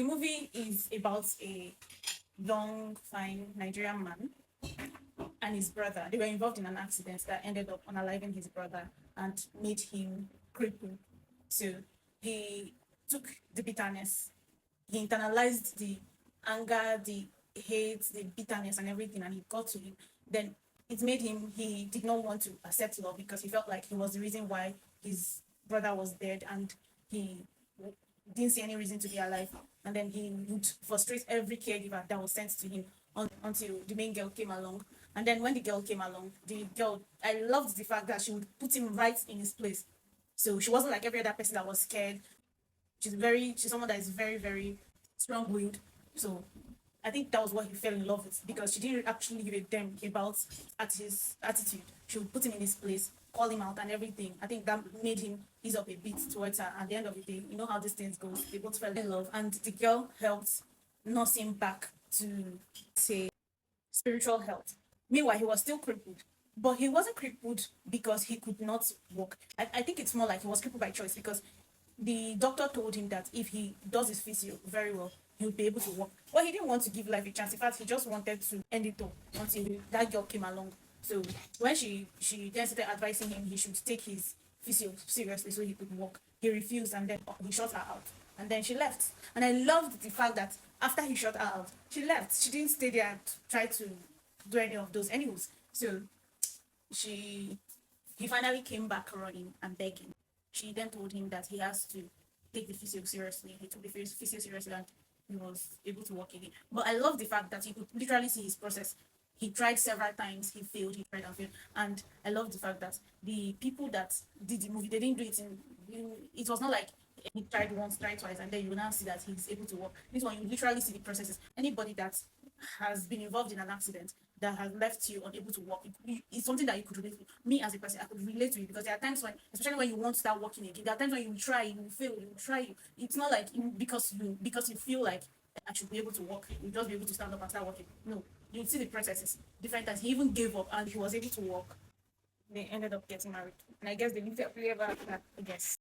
The movie is about a young, fine Nigerian man and his brother. They were involved in an accident that ended up unaliving his brother and made him crippled. So he took the bitterness, he internalized the anger, the hate, the bitterness, and everything, and he got to him. Then it made him, he did not want to accept love because he felt like he was the reason why his brother was dead, and he didn't see any reason to be alive. And then he would frustrate every caregiver that was sent to him until the main girl came along. And then when the girl came along, the girl, I loved the fact that she would put him right in his place. So she wasn't like every other person that was scared. She's someone that is very, very strong willed. So I think that was what he fell in love with, because she didn't actually give a damn about at his attitude. She would put him in his place, call him out and everything. I think that made him ease up a bit towards her. At the end of the day, you know how these things go. They both fell in love, and the girl helped nurse him back to, say, spiritual health. Meanwhile, he was still crippled. But he wasn't crippled because he could not walk. I think it's more like he was crippled by choice, because the doctor told him that if he does his physio very well, he would be able to walk. But he didn't want to give life a chance. In fact, he just wanted to end it all until that girl came along. So when she then started advising him he should take his physio seriously so he could walk, he refused, and then he shot her out. And then she left. And I loved the fact that after he shot her out, she left. She didn't stay there and try to do any of those anyways. So she he finally came back running and begging. She then told him that he has to take the physio seriously. He took the physio seriously and he was able to walk again. But I love the fact that you could literally see his process. He tried several times, he failed, he tried and failed. And I love the fact that the people that did the movie, they didn't do it it was not like he tried once, tried twice, and then you now see that he's able to walk. This one, you literally see the processes. Anybody that has been involved in an accident that has left you unable to walk, it's something that you could relate to. Me as a person, I could relate to it, because there are times when, especially when you want to start walking again, there are times when you try, you fail, you try. It's not like because you feel like I should be able to walk, you just be able to stand up and start walking. No, you see the processes. Different times he even gave up and he was able to walk. They ended up getting married, and I guess they lived happily ever after. I guess.